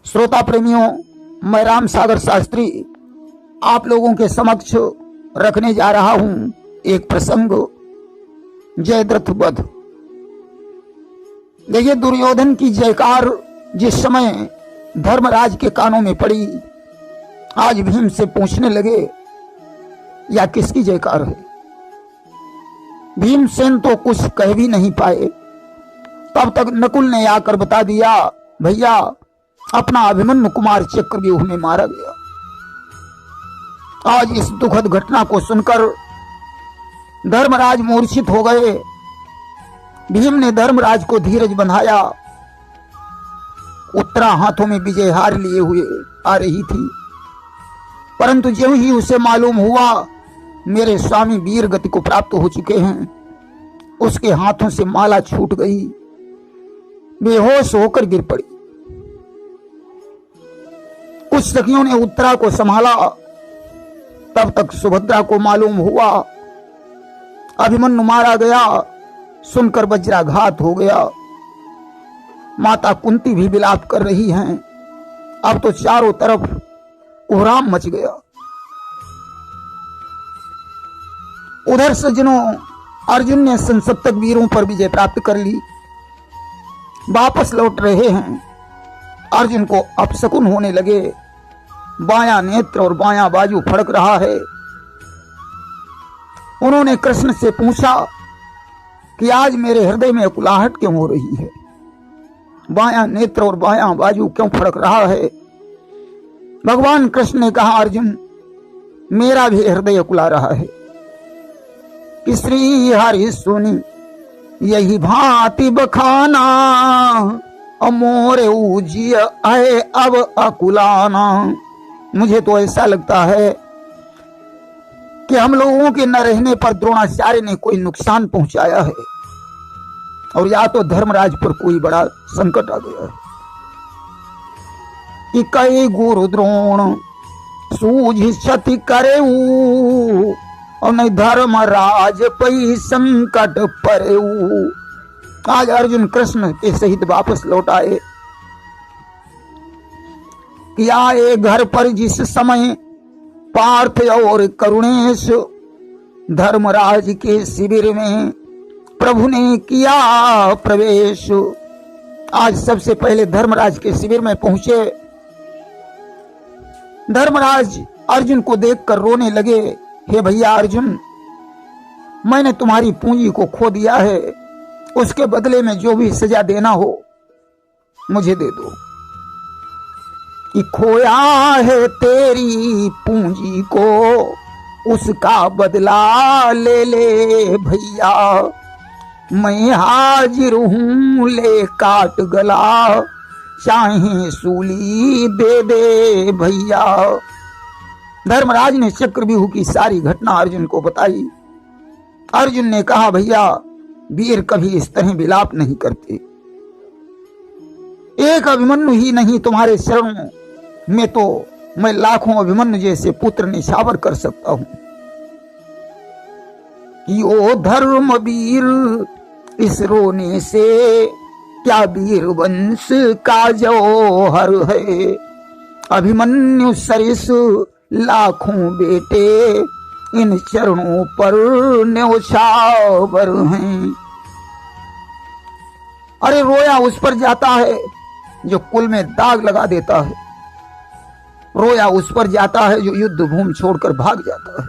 श्रोता प्रेमियों, मैं राम सागर शास्त्री आप लोगों के समक्ष रखने जा रहा हूं एक प्रसंग, जयद्रथ वध। देखिए, दुर्योधन की जयकार जिस समय धर्मराज के कानों में पड़ी, आज भीम से पूछने लगे या किसकी जयकार है। भीमसेन तो कुछ कह भी नहीं पाए। तब तक नकुल ने आकर बता दिया, भैया अपना अभिमन्यु कुमार चक्रव्यूह में मारा गया। आज इस दुखद घटना को सुनकर धर्मराज मूर्छित हो गए। भीम ने धर्मराज को धीरज बंधाया। उत्तरा हाथों में विजय हार लिए हुए आ रही थी, परंतु ज्यों ही उसे मालूम हुआ मेरे स्वामी वीर गति को प्राप्त हो चुके हैं, उसके हाथों से माला छूट गई, बेहोश होकर गिर पड़ी। कुछ सखियों ने उत्तरा को संभाला। तब तक सुभद्रा को मालूम हुआ अभिमन्यु मारा गया। सुनकर वज्राघात हो गया। माता कुंती भी विलाप कर रही हैं। अब तो चारों तरफ कोहराम मच गया। उधर सज्जनों, अर्जुन ने संसप्तक वीरों पर विजय प्राप्त कर ली। वापस लौट रहे हैं। अर्जुन को अपशकुन होने लगे। बायां नेत्र और बायां बाजू फड़क रहा है। उन्होंने कृष्ण से पूछा कि आज मेरे हृदय में अकुलाहट क्यों हो रही है, बायां नेत्र और बायां बाजू क्यों फड़क रहा है। भगवान कृष्ण ने कहा, अर्जुन मेरा भी हृदय अकुला रहा है कि श्री हरि सुनी यही भांति बखाना, अमोरे उजिय आए अब अकुलाना। मुझे तो ऐसा लगता है कि हम लोगों के न रहने पर द्रोणाचार्य ने कोई नुकसान पहुंचाया है, और या तो धर्मराज पर कोई बड़ा संकट आ गया है कि कई गुरु द्रोण सूझ क्षति करे, और नहीं धर्मराज पई संकट परे। आज अर्जुन कृष्ण के सहित वापस लौट आए कि आए घर पर जिस समय पार्थ और करुणेश, धर्मराज के शिविर में प्रभु ने किया प्रवेश। आज सबसे पहले धर्मराज के शिविर में पहुंचे। धर्मराज अर्जुन को देखकर रोने लगे। हे भैया अर्जुन, मैंने तुम्हारी पूंजी को खो दिया है, उसके बदले में जो भी सजा देना हो मुझे दे दो। कि खोया है तेरी पूंजी को, उसका बदला ले ले भैया, मैं हाजिर हूं ले काट गला, चाहे सूली दे दे भैया। धर्मराज ने चक्रव्यूह की सारी घटना अर्जुन को बताई। अर्जुन ने कहा, भैया वीर कभी इस तरह विलाप नहीं करते। एक अभिमन्यु ही नहीं, तुम्हारे शरणों में तो मैं लाखों अभिमन्यु जैसे पुत्र निछावर कर सकता हूं। कि ओ धर्म वीर, इस रोने से क्या वीर वंश का जौहर है। अभिमन्यु सरिस लाखों बेटे, इन चरणों पर न्यौछावर हैं। अरे रोया उस पर जाता है जो कुल में दाग लगा देता है, रोया उस पर जाता है जो युद्ध भूमि छोड़कर भाग जाता है।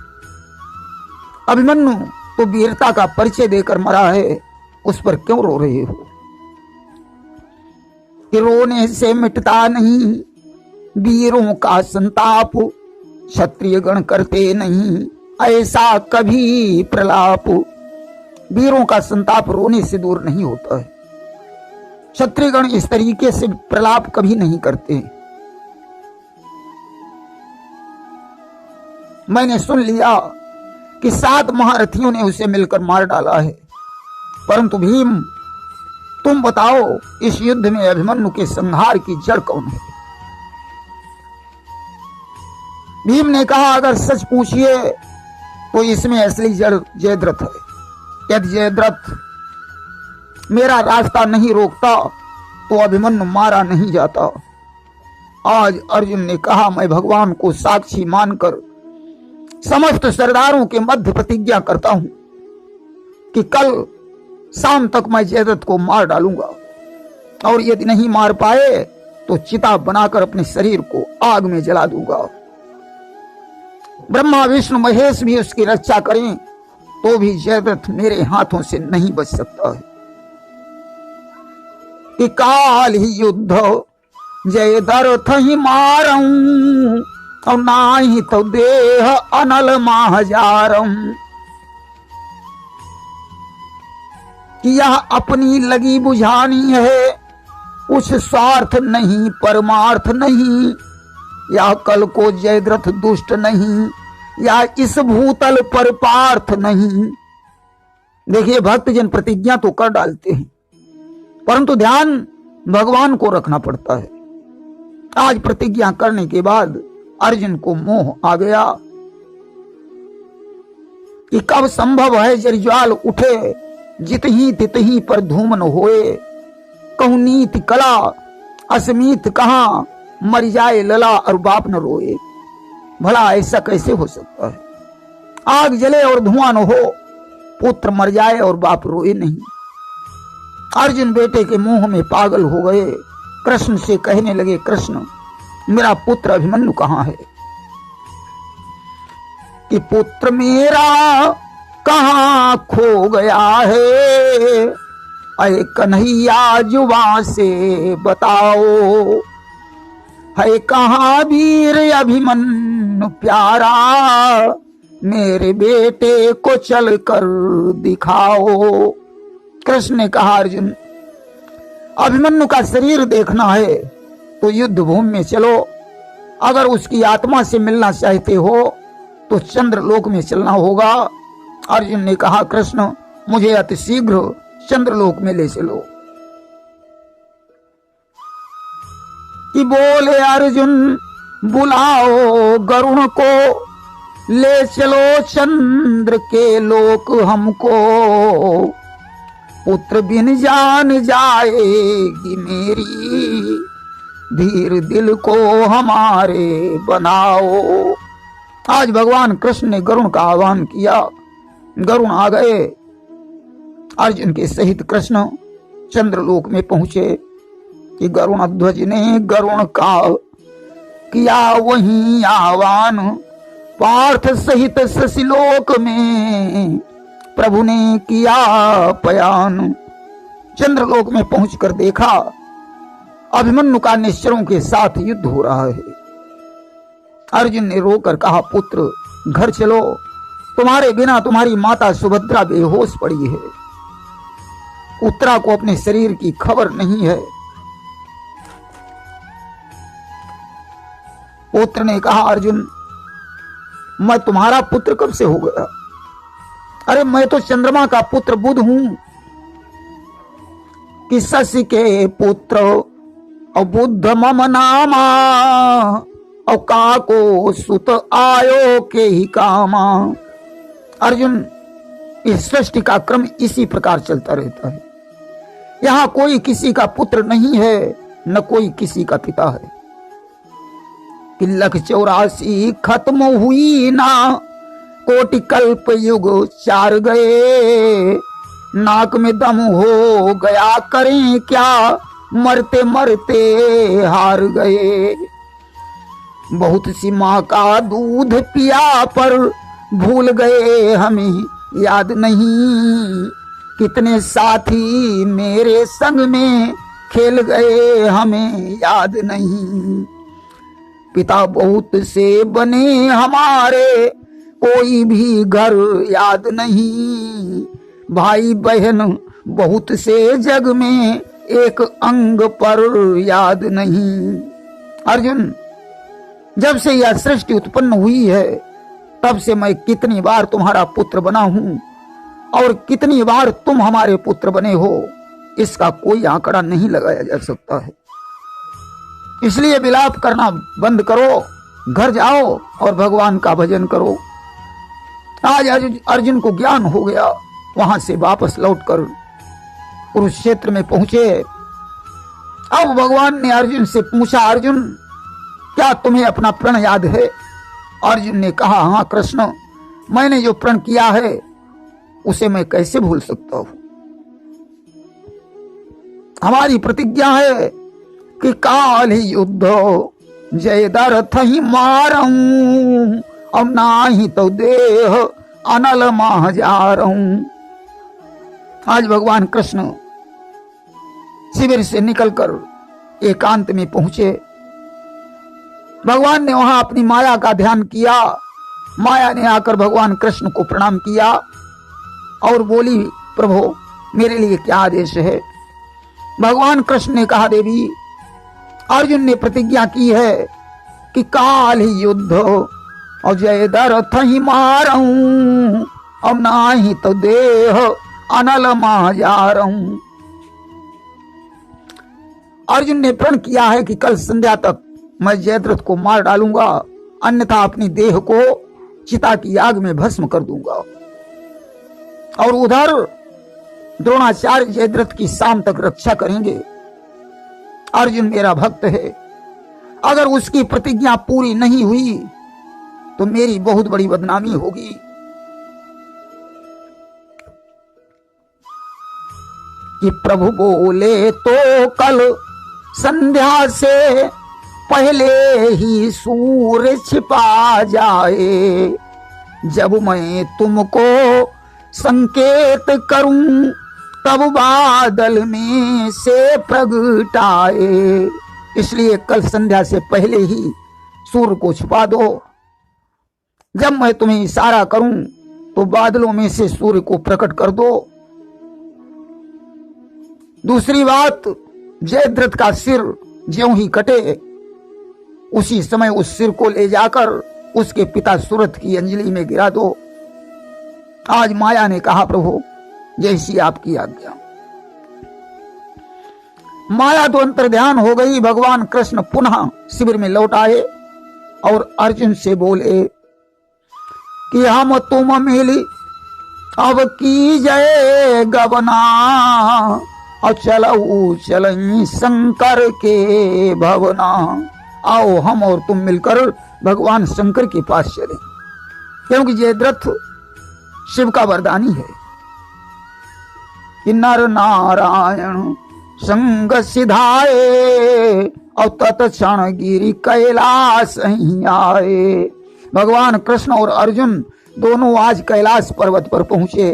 अभिमन्यु तो वीरता का परिचय देकर मरा है, उस पर क्यों रो रहे हो। कि रोने से मिटता नहीं वीरों का संताप, क्षत्रिय गण करते नहीं ऐसा कभी प्रलाप। वीरों का संताप रोने से दूर नहीं होता है। क्षत्रिय गण इस तरीके से प्रलाप कभी नहीं करते। मैंने सुन लिया कि 7 महारथियों ने उसे मिलकर मार डाला है, परंतु भीम तुम बताओ इस युद्ध में अभिमन्यु के संहार की जड़ कौन है। भीम ने कहा, अगर सच पूछिए तो इसमें असली जड़ जयद्रथ है। यदि जयद्रथ मेरा रास्ता नहीं रोकता तो अभिमन्यु मारा नहीं जाता। आज अर्जुन ने कहा, मैं भगवान को साक्षी मानकर समस्त सरदारों के मध्य प्रतिज्ञा करता हूं कि कल शाम तक मैं जयद्रथ को मार डालूंगा, और यदि नहीं मार पाए तो चिता बनाकर अपने शरीर को आग में जला दूंगा। ब्रह्मा विष्णु महेश भी उसकी रक्षा करें तो भी जयद्रथ मेरे हाथों से नहीं बच सकता है। कि काल ही युद्ध जयद्रथ ही मारऊं, और ना ही तो देह अनल माहजारम। कि यह अपनी लगी बुझानी है, उस स्वार्थ नहीं परमार्थ नहीं। या कल को जयद्रथ दुष्ट नहीं, या इस भूतल पर पार्थ नहीं। देखिए, भक्तजन प्रतिज्ञा तो कर डालते हैं, परंतु ध्यान भगवान को रखना पड़ता है। आज प्रतिज्ञा करने के बाद अर्जुन को मोह आ गया कि कब संभव है जरज्वाल उठे, जितही तितही पर धूम न होए। कहूं नीति कला असमीत कहां, मर जाए लला और बाप न रोए। भला ऐसा कैसे हो सकता है? आग जले और धुआं न हो, पुत्र मर जाए और बाप रोए नहीं। अर्जुन बेटे के मोह में पागल हो गए। कृष्ण से कहने लगे, कृष्ण मेरा पुत्र अभिमन्यु कहां है? कि पुत्र मेरा कहां खो गया है, अरे कन्हैया जुबां से बताओ। है कहां वीर अभिमन्यु प्यारा, मेरे बेटे को चल कर दिखाओ। कृष्ण ने कहा, अर्जुन अभिमन्यु का शरीर देखना है तो युद्ध भूमि में चलो। अगर उसकी आत्मा से मिलना चाहते हो तो चंद्रलोक में चलना होगा। अर्जुन ने कहा, कृष्ण मुझे अति शीघ्र चंद्रलोक में ले चलो। कि बोले अर्जुन, बुलाओ गरुण को, ले चलो चंद्र के लोक हमको। पुत्र बिन जान जाएगी मेरी, धीर दिल को हमारे बनाओ। आज भगवान कृष्ण ने गरुण का आह्वान किया। गरुण आ गए। अर्जुन के सहित कृष्ण चंद्रलोक में पहुंचे कि गरुण ध्वज ने गरुण का किया वहीं आह्वान। पार्थ सहित शशिलोक में प्रभु ने किया पयान। चंद्रलोक में पहुंचकर देखा अभिमन्यु का निश्चरों के साथ युद्ध हो रहा है। अर्जुन ने रोकर कहा, पुत्र घर चलो, तुम्हारे बिना तुम्हारी माता सुभद्रा बेहोश पड़ी है। उत्तरा को अपने शरीर की खबर नहीं है। पुत्र ने कहा, अर्जुन मैं तुम्हारा पुत्र कब से हो गया? अरे मैं तो चंद्रमा का पुत्र बुध हूं। कि शशि के पुत्र और बुद्ध मम नामा, और काको सुत आयो के ही कामा। अर्जुन, इस सृष्टि का क्रम इसी प्रकार चलता रहता है। यहां कोई किसी का पुत्र नहीं है, न कोई किसी का पिता है। कि लख 84 खत्म हुई ना, कोटि कल्प युग 4 गए। नाक में दम हो गया करें क्या, मरते मरते हार गए। बहुत सी माँ का दूध पिया पर भूल गए हमें याद नहीं। कितने साथी मेरे संग में खेल गए हमें याद नहीं। पिता बहुत से बने हमारे, कोई भी घर याद नहीं। भाई बहन बहुत से जग में, एक अंग पर याद नहीं। अर्जुन, जब से यह सृष्टि उत्पन्न हुई है तब से मैं कितनी बार तुम्हारा पुत्र बना हूं और कितनी बार तुम हमारे पुत्र बने हो, इसका कोई आंकड़ा नहीं लगाया जा सकता है। इसलिए विलाप करना बंद करो, घर जाओ और भगवान का भजन करो। आज अर्जुन को ज्ञान हो गया। वहां से वापस लौटकर कुरुक्षेत्र में पहुंचे। अब भगवान ने अर्जुन से पूछा, अर्जुन क्या तुम्हें अपना प्रण याद है? अर्जुन ने कहा, हाँ कृष्ण, मैंने जो प्रण किया है उसे मैं कैसे भूल सकता हूं। हमारी प्रतिज्ञा है कि काल ही युद्ध जय दरथ ही मारूं, अब ना ही तो देह अनल माह जारूं। आज भगवान कृष्ण शिविर से निकलकर एकांत में पहुंचे। भगवान ने वहां अपनी माया का ध्यान किया। माया ने आकर भगवान कृष्ण को प्रणाम किया और बोली, प्रभु मेरे लिए क्या आदेश है? भगवान कृष्ण ने कहा, देवी अर्जुन ने प्रतिज्ञा की है कि काल ही युद्ध और जय दरथ ही मारूं, अब ना ही तो देह अनल माह जारूं। अर्जुन ने प्रण किया है कि कल संध्या तक मैं जयद्रथ को मार डालूंगा, अन्यथा अपनी देह को चिता की आग में भस्म कर दूंगा। और उधर द्रोणाचार्य जयद्रथ की शाम तक रक्षा करेंगे। अर्जुन मेरा भक्त है, अगर उसकी प्रतिज्ञा पूरी नहीं हुई तो मेरी बहुत बड़ी बदनामी होगी। कि प्रभु बोले तो कल संध्या से पहले ही सूर्य छिपा जाए, जब मैं तुमको संकेत करूं तब बादल में से प्रगटाए। इसलिए कल संध्या से पहले ही सूर्य को छुपा दो। जब मैं तुम्हें इशारा करूं तो बादलों में से सूर्य को प्रकट कर दो। दूसरी बात, जयद्रथ का सिर ज्यों ही कटे उसी समय उस सिर को ले जाकर उसके पिता सुरथ की अंजलि में गिरा दो। आज माया ने कहा, प्रभु जैसी आपकी आज्ञा। माया तो अंतर्ध्यान हो गई। भगवान कृष्ण पुनः शिविर में लौट आए और अर्जुन से बोले कि हम तुम मिली अब की जय गवना, और चलो चलई शंकर के भवना। आओ हम और तुम मिलकर भगवान शंकर के पास चलें, क्योंकि जयद्रथ शिव का वरदानी है कि नर नारायण संग सिधाए, और तत्क्षण गिरी कैलाश ही आए। भगवान कृष्ण और अर्जुन दोनों आज कैलाश पर्वत पर पहुंचे।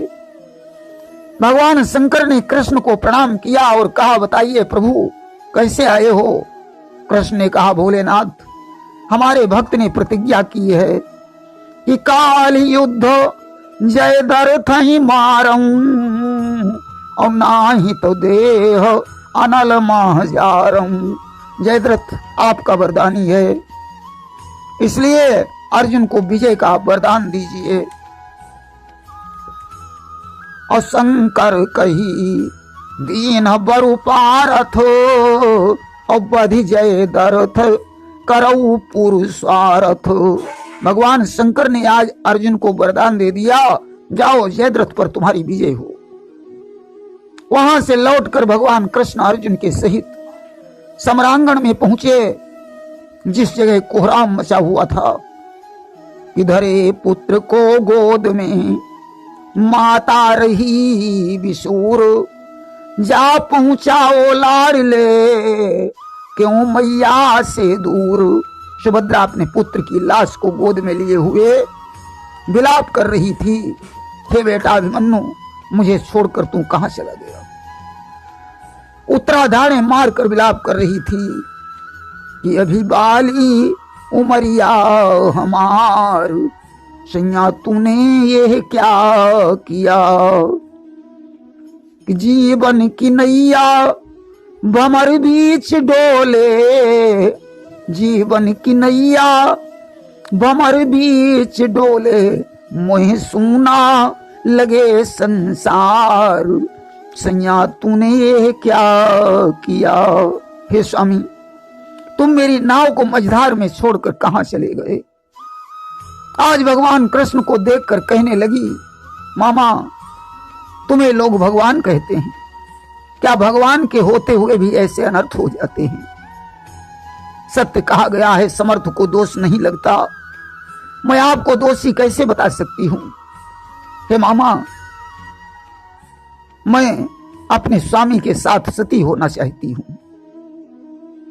भगवान शंकर ने कृष्ण को प्रणाम किया और कहा, बताइए प्रभु कैसे आए हो? कृष्ण ने कहा, भोलेनाथ हमारे भक्त ने प्रतिज्ञा की है कि काल युद्ध जय दरथ ही मारूं, और ना ही तो देह अनल माह जारूं। जयद्रथ आपका वरदानी है, इसलिए अर्जुन को विजय का वरदान दीजिए। और शंकर कही दीन बरु पारथ, और बधि जय दरथ करऊ पुरुषारथ। भगवान शंकर ने आज अर्जुन को वरदान दे दिया, जाओ जयद्रथ पर तुम्हारी विजय हो। वहां से लौटकर भगवान कृष्ण अर्जुन के सहित सम्रांगण में पहुंचे, जिस जगह कोहराम मचा हुआ था। इधरे पुत्र को गोद में माता रही विशूर, जा पहुंचाओ लाडले क्यों मैया से दूर। सुभद्रा अपने पुत्र की लाश को गोद में लिए हुए विलाप कर रही थी, हे बेटा अभिमन्यु मुझे छोड़कर तू कहां चला गया। उत्तराधारे मारकर विलाप कर रही थी कि अभी बाली उमरिया हमार, सैया तूने ये क्या किया। कि जीवन की नैया भमर बीच डोले, जीवन की नैया भमर बीच डोले, मोह सूना लगे संसार, सैया तूने ये क्या किया। हे स्वामी तुम मेरी नाव को मझधार में छोड़कर कहां चले गए। आज भगवान कृष्ण को देखकर कहने लगी, मामा तुम्हें लोग भगवान कहते हैं, क्या भगवान के होते हुए भी ऐसे अनर्थ हो जाते हैं। सत्य कहा गया है, समर्थ को दोष नहीं लगता। मैं आपको दोषी कैसे बता सकती हूं? हे मामा, मैं अपने स्वामी के साथ सती होना चाहती हूं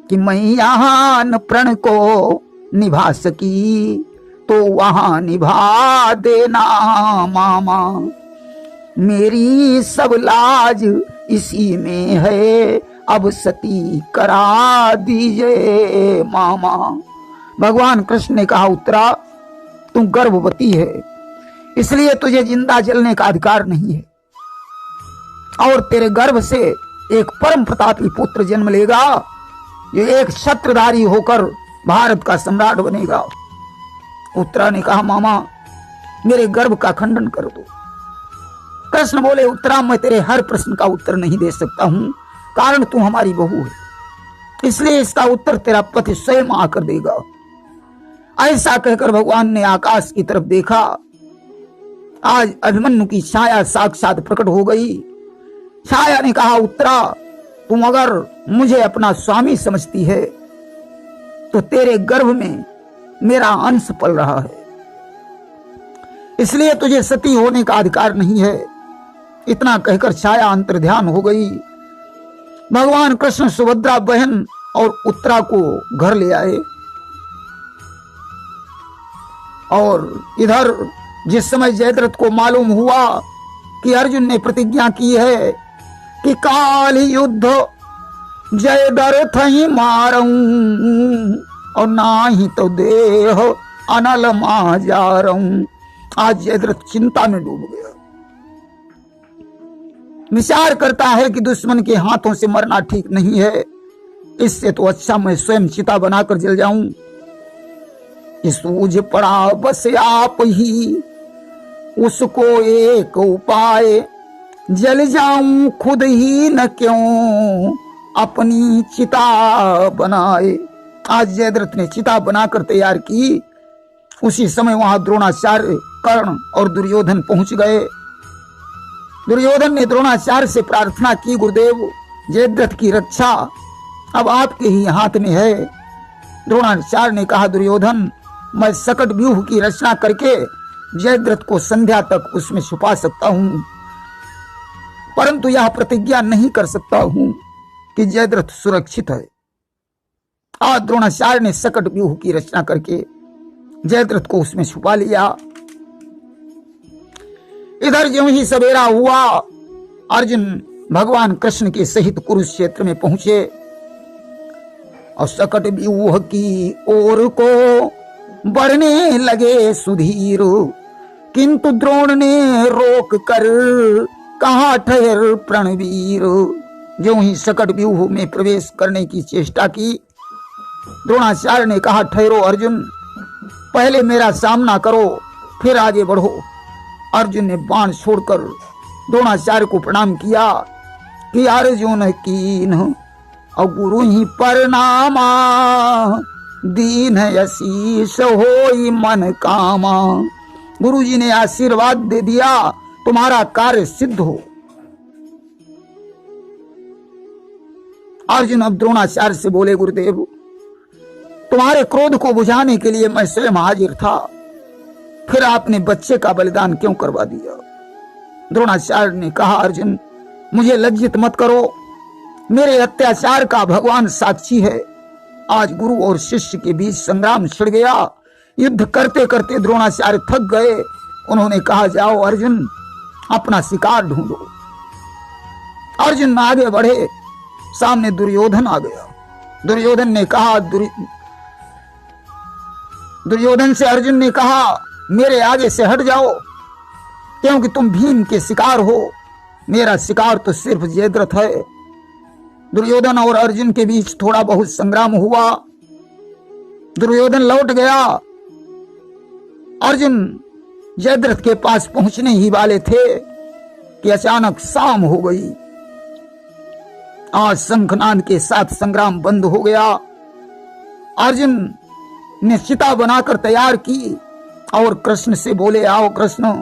कि मैं यहां प्रण को निभा सकी तो वहां निभा देना मामा। मेरी सब लाज इसी में है, अब सती करा दीजिए मामा। भगवान कृष्ण ने कहा, उत्तरा तू गर्भवती है, इसलिए तुझे जिंदा जलने का अधिकार नहीं है, और तेरे गर्भ से एक परम प्रतापी पुत्र जन्म लेगा, जो एक छत्रधारी होकर भारत का सम्राट बनेगा। उत्तरा ने कहा, मामा मेरे गर्भ का खंडन कर दो। कृष्ण बोले, उत्तरा मैं तेरे हर प्रश्न का उत्तर नहीं दे सकता हूं, कारण तू हमारी बहू है, इसलिए इसका उत्तर तेरा पति स्वयं आकर देगा। ऐसा कहकर भगवान ने आकाश की तरफ देखा। आज अभिमन्यु की छाया साक्षात प्रकट हो गई। छाया ने कहा, उत्तरा तुम अगर मुझे अपना स्वामी समझती है तो तेरे गर्भ में मेरा अंश पल रहा है, इसलिए तुझे सती होने का अधिकार नहीं है। इतना कहकर छाया अंतर्ध्यान हो गई। भगवान कृष्ण सुभद्रा बहन और उत्तरा को घर ले आए, और इधर जिस समय जयद्रथ को मालूम हुआ कि अर्जुन ने प्रतिज्ञा की है कि काल युद्ध जयद्रथ ही मारूं और ना ही तो देह अनल मा जारूं, आज जयद्रथ चिंता में डूब गया। विचार करता है कि दुश्मन के हाथों से मरना ठीक नहीं है, इससे तो अच्छा मैं स्वयं चिता बनाकर जल जाऊं। सूझ पड़ा बस आप ही उसको एक उपाय, जल जाऊं खुद ही न क्यों अपनी चिता बनाए। आज जयद्रथ ने चिता बनाकर तैयार की। उसी समय वहां द्रोणाचार्य, कर्ण और दुर्योधन पहुंच गए। दुर्योधन ने द्रोणाचार्य से प्रार्थना की, गुरुदेव जयद्रथ की रक्षा अब आपके ही हाथ में है। द्रोणाचार्य ने कहा, दुर्योधन मैं सकट व्यूह की रचना करके जयद्रथ को संध्या तक उसमें छुपा सकता हूं, परंतु यह प्रतिज्ञा नहीं कर सकता हूं कि जयद्रथ सुरक्षित है। आज द्रोणाचार्य ने सकट व्यूह की रचना करके जयद्रथ को उसमें छुपा लिया। इधर ज्यों ही सवेरा हुआ, अर्जुन भगवान कृष्ण के सहित कुरुक्षेत्र में पहुंचे और सकट व्यूह की ओर को बढ़ने लगे सुधीर, किंतु द्रोण ने रोक कर कहा, ठहर प्रणवीर। ज्यों ही सकट व्यूह में प्रवेश करने की चेष्टा की, द्रोणाचार्य ने कहा, ठहरो अर्जुन, पहले मेरा सामना करो फिर आगे बढ़ो। अर्जुन ने बाण छोड़कर द्रोणाचार्य को प्रणाम किया कि अर्जुन कीन और गुरु ही परनामा, दीन आशीष होई मन कामा। गुरु जी ने आशीर्वाद दे दिया, तुम्हारा कार्य सिद्ध हो। अर्जुन अब द्रोणाचार्य से बोले, गुरुदेव तुम्हारे क्रोध को बुझाने के लिए मैं स्वयं हाजिर था, फिर आपने बच्चे का बलिदान क्यों करवा दिया? द्रोणाचार्य ने कहा, अर्जुन मुझे लज्जित मत करो, मेरे अत्याचार का भगवान साक्षी है। आज गुरु और शिष्य के बीच संग्राम छिड़ गया। युद्ध करते करते द्रोणाचार्य थक गए। उन्होंने कहा, जाओ अर्जुन अपना शिकार ढूंढो। अर्जुन आगे बढ़े, सामने दुर्योधन आ गया। दुर्योधन ने कहा, दुर्योधन से अर्जुन ने कहा, मेरे आगे से हट जाओ, क्योंकि तुम भीम के शिकार हो, मेरा शिकार तो सिर्फ जयद्रथ है। दुर्योधन और अर्जुन के बीच थोड़ा बहुत संग्राम हुआ। दुर्योधन लौट गया। अर्जुन जयद्रथ के पास पहुंचने ही वाले थे कि अचानक शाम हो गई। आज शंखनाद के साथ संग्राम बंद हो गया। अर्जुन ने चिता बनाकर तैयार की और कृष्ण से बोले, आओ कृष्ण,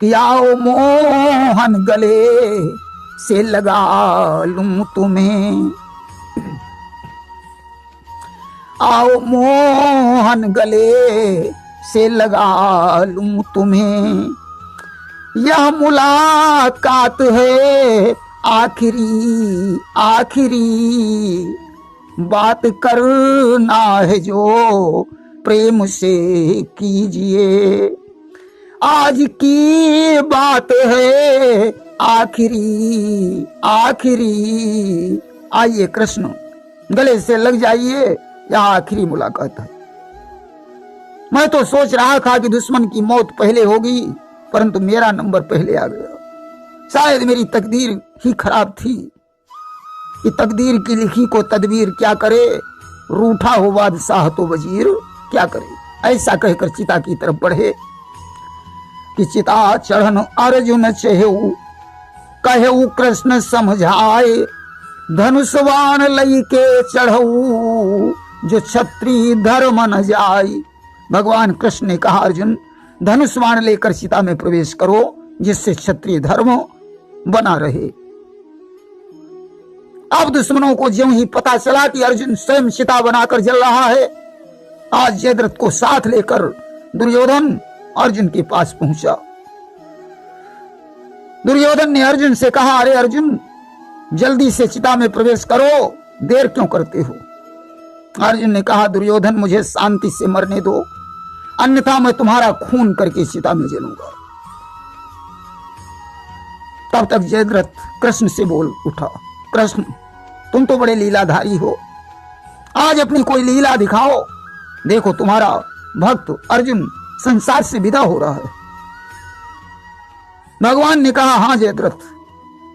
कि आओ मोहन गले से लगा लूं तुम्हें। आओ मोहन गले से लगा लूं तुम्हें, यह मुलाकात है आखिरी आखिरी, बात करना है जो प्रेम से कीजिए, आज की बात है आखिरी आखिरी। आइए कृष्ण, गले से लग जाइए, यह आखिरी मुलाकात है। मैं तो सोच रहा था कि दुश्मन की मौत पहले होगी, परंतु मेरा नंबर पहले आ गया। शायद मेरी तकदीर ही खराब थी कि तकदीर की लिखी को तदबीर क्या करे, रूठा हो बादशाह तो वजीर क्या करे। ऐसा कहकर चिता की तरफ बढ़े कि चिता चढ़न अर्जुन चहेऊ, कहेऊ कृष्ण समझाए, धनुषवान लई के चढ़ऊ, जो क्षत्रिय धर्म न जाए। भगवान कृष्ण ने कहा, अर्जुन धनुषवान लेकर चिता में प्रवेश करो, जिससे क्षत्रिय धर्म बना रहे। अब दुश्मनों को ज्यों ही पता चला कि अर्जुन स्वयं चिता बनाकर जल रहा है, आज जयद्रथ को साथ लेकर दुर्योधन अर्जुन के पास पहुंचा। दुर्योधन ने अर्जुन से कहा, अरे अर्जुन जल्दी से चिता में प्रवेश करो, देर क्यों करते हो। अर्जुन ने कहा, दुर्योधन मुझे शांति से मरने दो, अन्यथा मैं तुम्हारा खून करके चिता में जलूंगा। तब तक जयद्रथ कृष्ण से बोल उठा, कृष्ण तुम तो बड़े लीलाधारी हो, आज अपनी कोई लीला दिखाओ। देखो तुम्हारा भक्त अर्जुन संसार से विदा हो रहा है। भगवान ने कहा, हां जयद्रथ,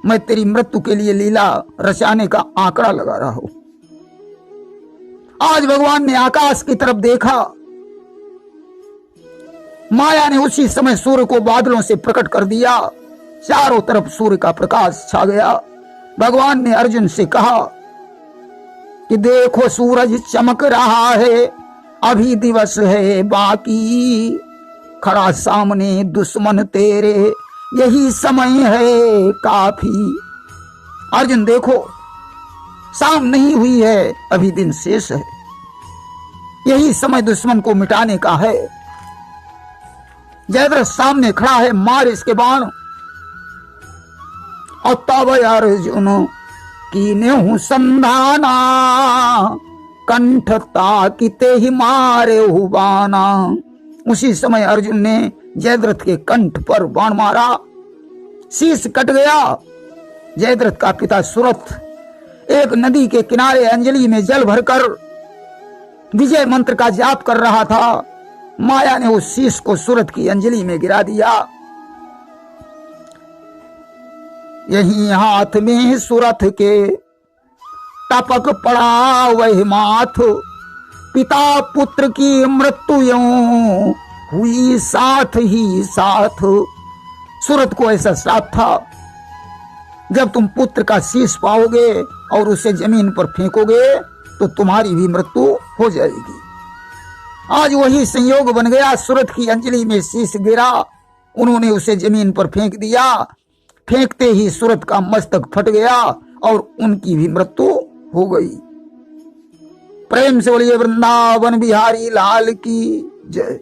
मैं तेरी मृत्यु के लिए लीला रचाने का आंकड़ा लगा रहा हूं। आज भगवान ने आकाश की तरफ देखा, माया ने उसी समय सूर्य को बादलों से प्रकट कर दिया, चारों तरफ सूर्य का प्रकाश छा गया। भगवान ने अर्जुन से कहा कि देखो सूरज चमक रहा है, अभी दिवस है बाकी, खड़ा सामने दुश्मन तेरे, यही समय है काफी। अर्जुन देखो शाम नहीं हुई है, अभी दिन शेष है, यही समय दुश्मन को मिटाने का है। जयद्रथ सामने खड़ा है, मार इसके बाण। और तब अर्जुन कीने हूं संधाना, कंठ ताकिते ही मारे बाना। उसी समय अर्जुन ने जयद्रथ के कंठ पर बाण मारा, शीश कट गया। जयद्रथ का पिता सुरथ एक नदी के किनारे अंजलि में जल भरकर विजय मंत्र का जाप कर रहा था। माया ने उस शीश को सुरथ की अंजलि में गिरा दिया। यही हाथ में सुरथ के टपक पड़ा वह माथ, पिता पुत्र की मृत्यु यूं हुई साथ ही साथ। सुरथ को ऐसा श्राप था, जब तुम पुत्र का शीश पाओगे और उसे जमीन पर फेंकोगे तो तुम्हारी भी मृत्यु हो जाएगी। आज वही संयोग बन गया, सुरथ की अंजलि में शीश गिरा, उन्होंने उसे जमीन पर फेंक दिया। फेंकते ही सुरथ का मस्तक फट गया और उनकी भी मृत्यु हो गई। प्रेम से बोलिए वृंदावन बिहारी लाल की जय।